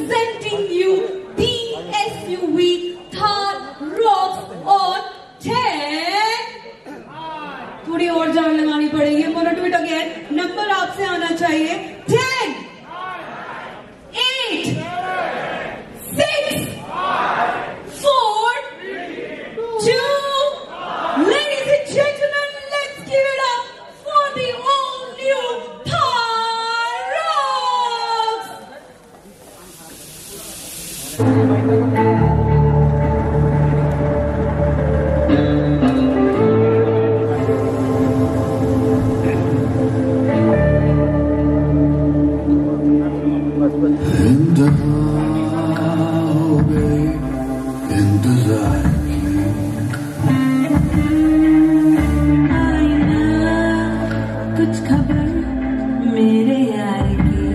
presenting you the SUV Thar Rocks on 10. थोड़ी और जान लगानी पड़ेगी. I'm gonna do it again. Number आपसे आना चाहिए. 10, 8, 6, 4, 2. Ladies and gentlemen, let's give it up for the all-new Thar Rocks. कुछ खबर मेरे यार की.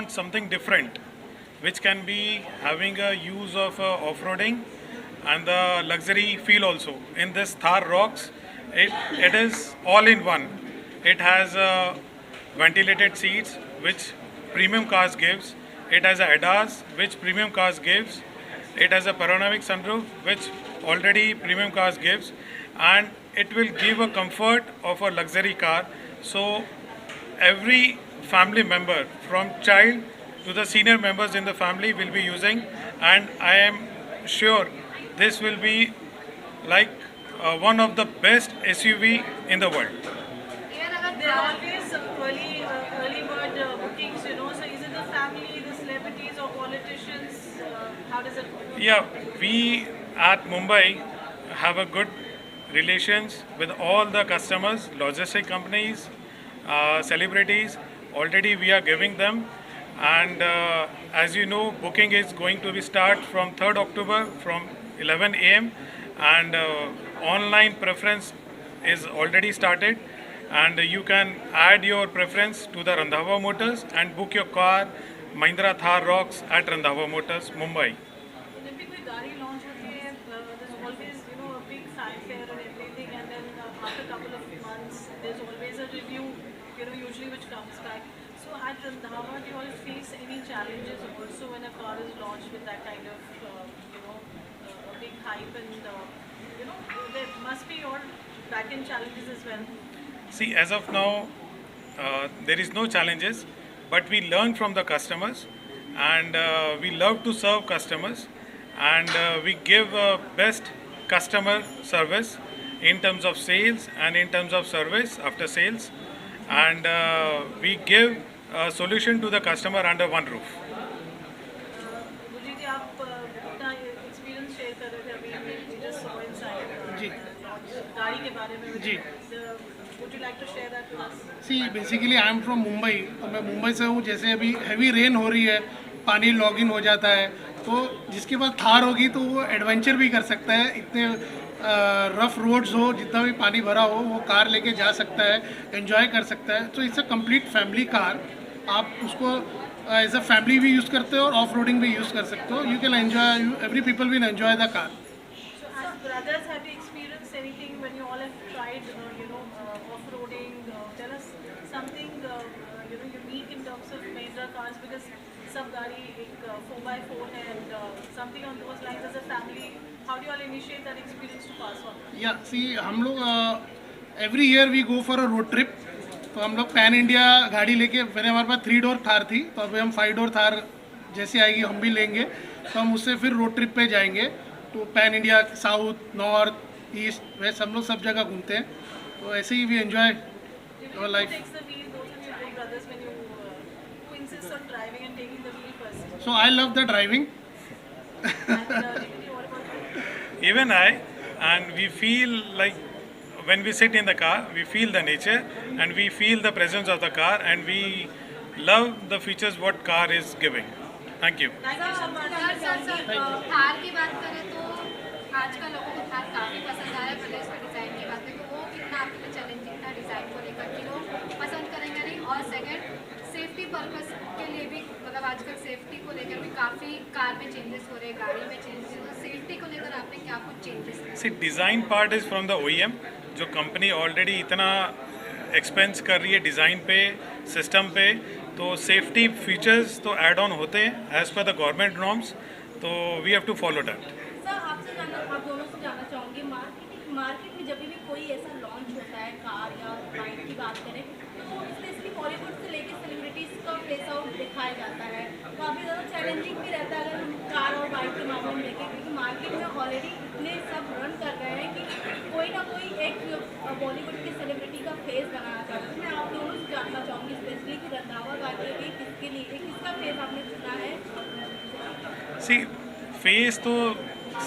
want something different, which can be having a use of off-roading and the luxury feel also. In this Thar Rocks, it is all in one. It has ventilated seats, which premium cars gives. It has a ADAS, which premium cars gives. It has a panoramic sunroof, which already premium cars gives, and it will give a comfort of a luxury car. So every family member, from child to the senior members in the family, will be using, and I am sure this will be like one of the best SUV in the world. There are always early bird bookings, you know. So is it the family, the celebrities, or politicians? How does it work? Yeah, we at Mumbai have a good relations with all the customers, logistic companies, celebrities. Already we are giving them, and as you know, booking is going to be start from 3rd October from 11 a.m. and online preference is already started, and you can add your preference to the Randhawa Motors and book your car Mahindra Thar Rocks at Randhawa Motors, Mumbai. जब भी कोई गाड़ी launch होती है, there's always, you know, a big fanfare and everything, and then after a couple of months, there's always a review, you know, usually which comes back. So at Randhawa, do you all face any challenges also when a car is launched with that kind of, you know, a big hype, and you know, there must be your back-end challenges as well. See, as of now, there is no challenges, but we learn from the customers, and we love to serve customers, and we give best customer service in terms of sales and in terms of service after sales, and we give a solution to the customer under one roof. Gurjeet जी, आप अपना experience share कर रहे थे अभी, we just saw inside जी। गाड़ी के बारे में. जी। Would you like to share that with us? See basically I am from Mumbai, तो मैं मुंबई से हूँ. जैसे अभी हैवी रेन हो रही है, पानी लॉगिन हो जाता है, तो जिसके पास थार होगी तो वो एडवेंचर भी कर सकता है. इतने रफ रोड्स हो, जितना भी पानी भरा हो, वो कार लेके जा सकता है, एंजॉय कर सकता है. तो it's a complete family car. आप उसको एज अ फैमिली भी यूज़ करते हो और ऑफ रोडिंग भी यूज़ कर सकते हो. You can enjoy, every people will enjoy the car. So as brothers, have you experienced anything when you all have tried, you know, off-roading? Tell us something, you know, unique in terms of Mahindra cars, because सब गाड़ी एक 4x4 है, and something on those lines as a family. How do you all initiate that experience to pass on? या see हम लोग every year we go for a road trip. तो हम लोग पैन इंडिया गाड़ी लेके, पहले हमारे पास 3 डोर थार थी, तो अभी हम 5 डोर थार जैसी आएगी हम भी लेंगे. तो हम उससे फिर रोड ट्रिप पे जाएंगे. तो pan India, south, north, east, west, हम लोग सब जगह घूमते हैं. तो ऐसे ही we enjoy Who our life. takes the wheel? Both of you big brothers, when you who insists on driving and taking the wheel first? So I love the driving. And Nikki, what about you? Even I, and we feel like when we sit in the car, we feel the nature and we feel the presence of the car, and we love the features what car is giving. Thank you. Thank you so much. Thar की बात करें तो आजकल लोगों को थार काफ़ी पसंद आया. पहले इसका डिज़ाइन की बात करें तो वो कितना आपके लिए चैलेंजिंग था डिज़ाइन को लेकर कि लोग पसंद करेंगे नहीं. और सेकंड, सेफ्टी पर्पस के लिए भी, मतलब आजकल सेफ्टी को लेकर भी काफ़ी कार में चेंजेस हो रहे हैं, गाड़ी में चेंजेस हो रहे हैं. सेफ्टी को लेकर आपने क्या कुछ चेंजेस किए? See, design part is from the OEM. जो कंपनी ऑलरेडी इतना एक्सपेंस कर रही है डिज़ाइन पे, सिस्टम पे, तो सेफ्टी फीचर्स तो ऐड ऑन होते हैं as per the government norms. तो we have to follow that. Sir आपसे जानना, आप दोनों से जानना चाहूँगी, मार्केट में जब भी कोई ऐसा लॉन्च होता है कार या बाइक की बात करें, तो स्पेशली बॉलीवुड से लेकर सेलिब्रिटीज़ का फेस आउट दिखाया जाता है. काफ़ी ज़्यादा चैलेंजिंग भी रहता है अगर हम कार और बाइक के मामले में देखें, क्योंकि मार्केट में ऑलरेडी इतने सब रन कर रहे हैं कि कोई ना कोई एक बॉलीवुड की सेलिब्रिटी का फेस बनाना चाहता है. मैं आप दोनों से जानना चाहूँगी स्पेशली कि रंधावा गाड़ी भी किसके लिए, किसका फेस आपने चुना है? सी, फेस तो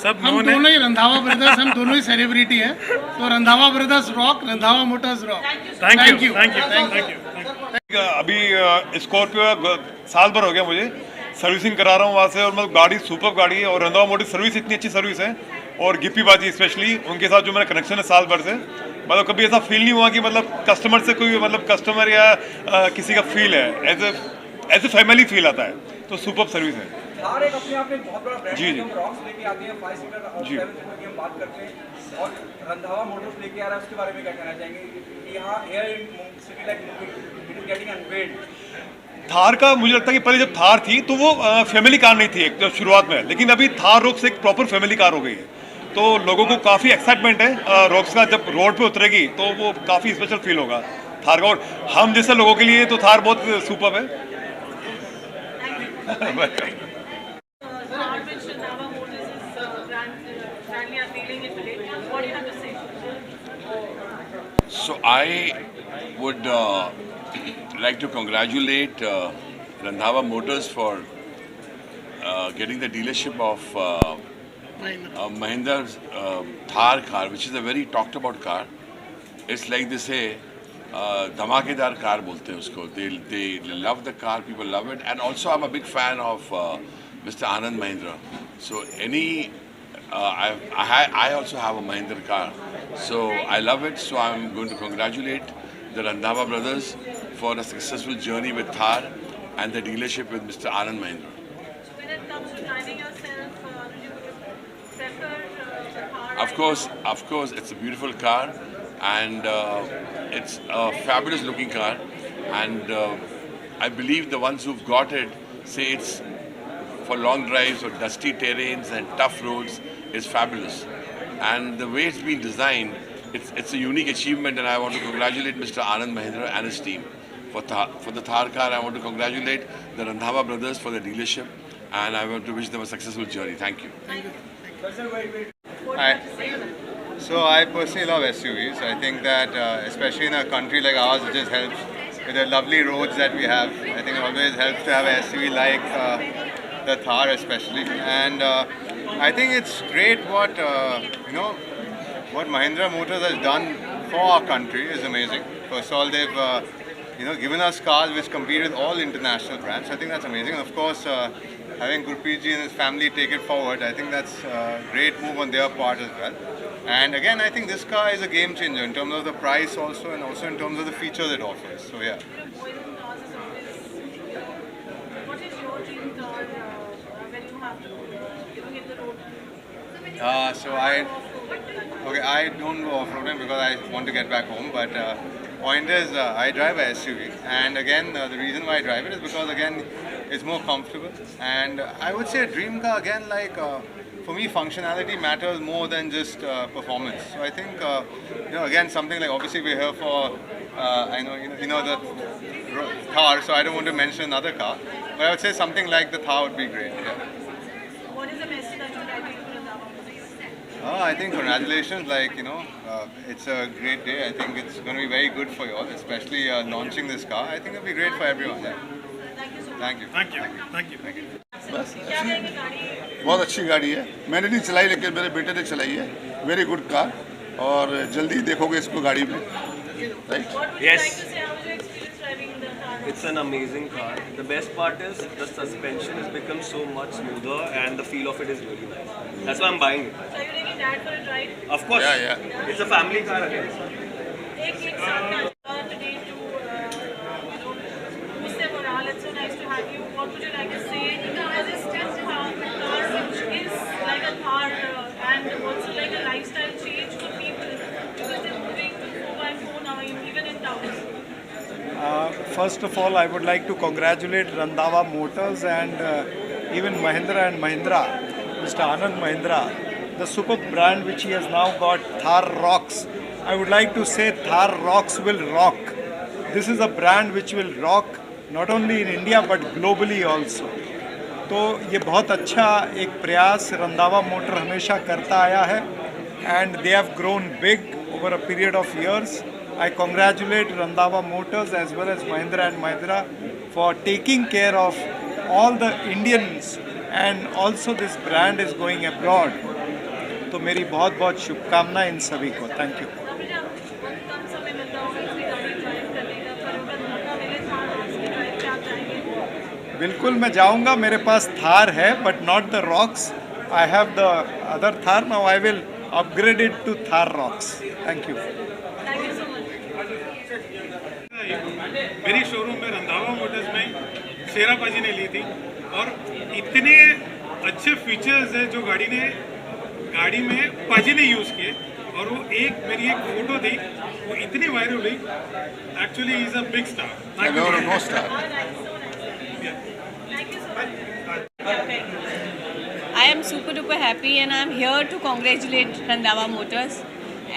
सब हम नोन दोनों है. ही रंधावा ब्रदर्स, हम दोनों ही सेलिब्रिटी हैं. तो Randhawa brothers rock, Randhawa Motors rock. Thank you, thank you, thank you. अभी स्कॉर्पियो साल भर हो गया मुझे, सर्विसिंग करा रहा हूँ वहाँ से, और मतलब गाड़ी सुपर गाड़ी है. और रंधावा मोटर सर्विस इतनी अच्छी सर्विस है, और गिप्पी बाजी स्पेशली उनके साथ जो मेरा कनेक्शन है साल भर से, मतलब कभी ऐसा फील नहीं हुआ कि मतलब कस्टमर से कोई, मतलब कस्टमर या किसी का फील है. ऐसे फैमिली फील आता है, तो सुपर सर्विस है। थार एक अपने आप में बहुत बड़ा ब्रांड जी, है, जी। हम रॉक्स लेके आते हैं 5 सीटर और जी। 7 सीटर की हम बात करते हैं, और रंधावा मोटर्स लेके आ रहा है, उसके बारे में क्या कहना चाहेंगे? यहाँ here in city like it is getting unveiled. Thar का मुझे लगता है कि पहले जब थार थी तो वो फैमिली कार नहीं थी एक जब शुरुआत में, लेकिन अभी थार रॉक्स एक प्रॉपर फैमिली कार हो गई है, तो लोगों को काफ़ी एक्साइटमेंट है रॉक्स का। जब रोड पे उतरेगी तो वो काफ़ी स्पेशल फील होगा थार का, और हम जैसे लोगों के लिए तो थार बहुत सुपर है। Thar which Nava Motors is grandly unveiling it today. What do you have to say? So I would like to congratulate Randhawa Motors for getting the dealership of Mahindra's Thar car, which is a very talked about car. It's like they say, धमाकेदार car बोलते हैं उसको. They love the car, people love it, and also I'm a big fan of Mr. Anand Mahindra. So I also have a Mahindra car, so I love it. So I'm going to congratulate the Randhawa brothers for a successful journey with Thar and the dealership with Mr. Anand Mahindra. So when it comes to driving yourself, would you prefer the Thar? Of course, it's a beautiful car, and it's a fabulous looking car, and I believe the ones who've got it say it's for long drives or dusty terrains and tough roads is fabulous, and the way it's been designed, it's a unique achievement, and I want to congratulate Mr. Anand Mahindra and his team for the Thar car. I want to congratulate the Randhawa brothers for the dealership, and I want to wish them a successful journey. Thank you. Hi. So I personally love SUVs. I think that especially in a country like ours, it just helps with the lovely roads that we have. I think it always helps to have an SUV like the Thar especially. And I think it's great what, what Mahindra Motors has done for our country is amazing. First of all, they've given us cars which compete with all international brands. I think that's amazing. And of course, having Gurpreet ji and his family take it forward, I think that's a great move on their part as well. And again, I think this car is a game changer in terms of the price also, and also in terms of the features it offers. So yeah. What is your dream car when you have to hit the road? I don't go off-roading because I want to get back home, but point is I drive a SUV, and again the reason why I drive it is because again it's more comfortable, and I would say a dream car again like for me functionality matters more than just performance. So I think again something like obviously we're here for the Thar, so I don't want to mention another car, but I would say something like the Thar would be great. Yeah. What is the message that you would like to give to Randhawa Motors? I think congratulations, it's a great day. I think it's going to be very good for you all, especially launching this car. I think it'll be great for everyone. Yeah. Thank you so much. Thank you. Thank you. Thank you. बस क्या कहेंगे गाड़ी बहुत अच्छी गाड़ी है, मैंने नहीं चलाई लेकिन मेरे बेटे ने चलाई है। वेरी गुड कार, और जल्दी देखोगे इसको गाड़ी में, right? What would you like to say? How was your experience driving the car? It's an amazing car. The best part is the suspension has become so much smoother and the feel of it is really nice. That's why I'm buying it. So are you taking dad for a drive? Of course. Yeah. It's a family car again. एक साथ का today to boost their morale. It's so nice to have you. What would you like to say? Because this test car which is like a Thar and also like a lifestyle change for people because they're moving to 4x4 now even in towns. First of all, I would like to congratulate Randhawa Motors and even Mahindra & Mahindra, Mr. Anand Mahindra, the super brand which he has now got, Thar Rocks. I would like to say Thar Rocks will rock. This is a brand which will rock not only in India but globally also. तो ये बहुत अच्छा एक प्रयास Randhawa motor हमेशा करता आया है, and they have grown big over a period of years. I congratulate Randhawa Motors as well as Mahindra & Mahindra for taking care of all the Indians, and also this brand is going abroad. तो मेरी बहुत बहुत शुभकामनाएं इन सभी को. Thank you. कम समय मिलता होगा इसकी गाड़ी ड्राइव करने का, पर अगर मौका मिले थार रॉक्स की ड्राइव पे आप जाएंगे? बिल्कुल मैं जाऊंगा. मेरे पास थार है but not the rocks. I have the other Thar. Now I will upgrade it to Thar Rocks. Thank you. Thank you so much. मेरी शोरूम में रंधावा मोटर्स में शेरा पाजी ने ली थी और इतने अच्छे फीचर्स है जो गाड़ी में पाजी ने यूज़ किए और वो मेरी एक फोटो थी वो इतनी वायरल हुई. Actually is a big star. No star. I am super duper happy and I am here to congratulate Randhawa Motors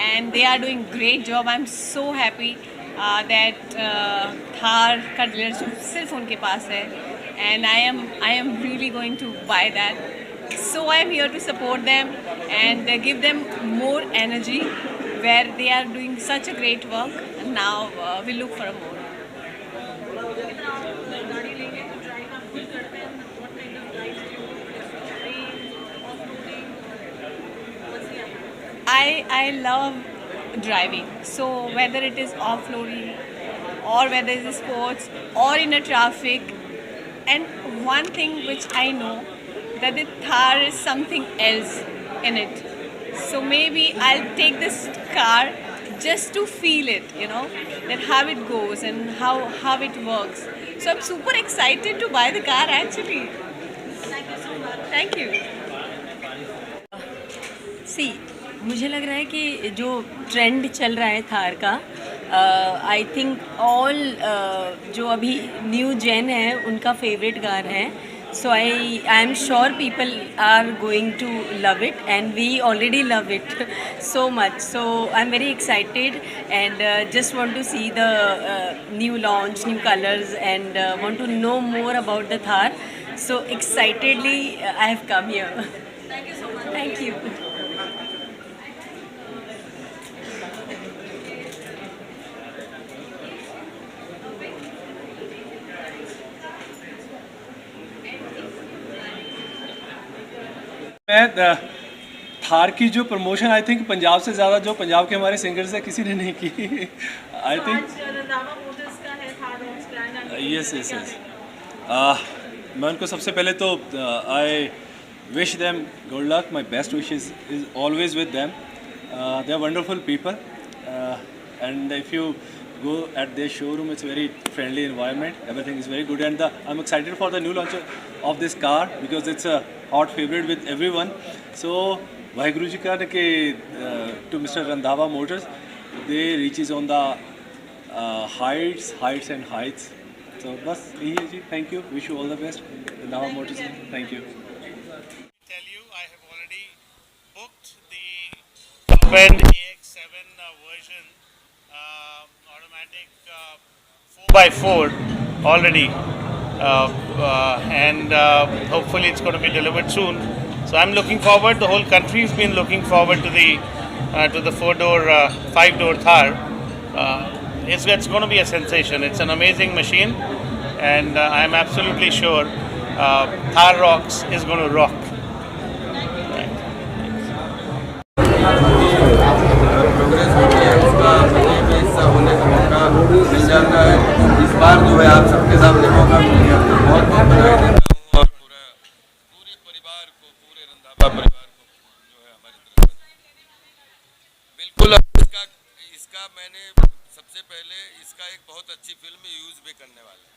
and they are doing great job. I am so happy that Thar का dealership सिर्फ उनके पास है and I am really going to buy that. So I am here to support them and give them more energy where they are doing such a great work and now we look for more. I love driving. So whether it is off-roading or whether it is sports or in a traffic, and one thing which I know that the Thar is something else in it. So maybe I'll take this car just to feel it, you know, that how it goes and how it works. So I'm super excited to buy the car actually. Thank you so much. Thank you. See, मुझे लग रहा है कि जो trend चल रहा है थार का, आई थिंक ऑल जो अभी न्यू जेन है उनका फेवरेट कार है. So I am sure people are going to love it and we already love it so much. So I'm very excited and just want to see the new launch, new colors and want to know more about the Thar. So excitedly I have come here. Thank you so much. Thank you. मैं थार की जो promotion I think Punjab से ज़्यादा जो पंजाब के हमारे singers हैं किसी ने नहीं की. I think yes yes yes. मैं उनको सबसे पहले तो I wish them good luck. My best wishes is always with them. They are wonderful people and if you go at their showroom, it's very friendly environment, everything is very good and I'm excited for the new launch of this car because it's a hot favorite with everyone. So Vaheguru ji ka ke to Mr. Randhawa Motors, they reaches on the heights and heights. So bas yahi hai ji. Thank you, wish you all the best. Randhawa Motors, thank you. Tell you, I have already booked the top-end AX7 version automatic 4x4 already and hopefully it's going to be delivered soon. So I'm looking forward, the whole country's been looking forward to the 4-door 5-door Thar. It's going to be a sensation. It's an amazing machine and I'm absolutely sure Thar Rocks is going to rock. मिल जाता है. इस बार जो है आप सबके सामने मौका मिल गया. बहुत बहुत बधाई देता हूँ और पूरे परिवार को, पूरे रंधावा परिवार को जो है हमारी तरफ से बिल्कुल. इसका मैंने सबसे पहले इसका एक बहुत अच्छी फिल्म यूज़ भी करने वाला है.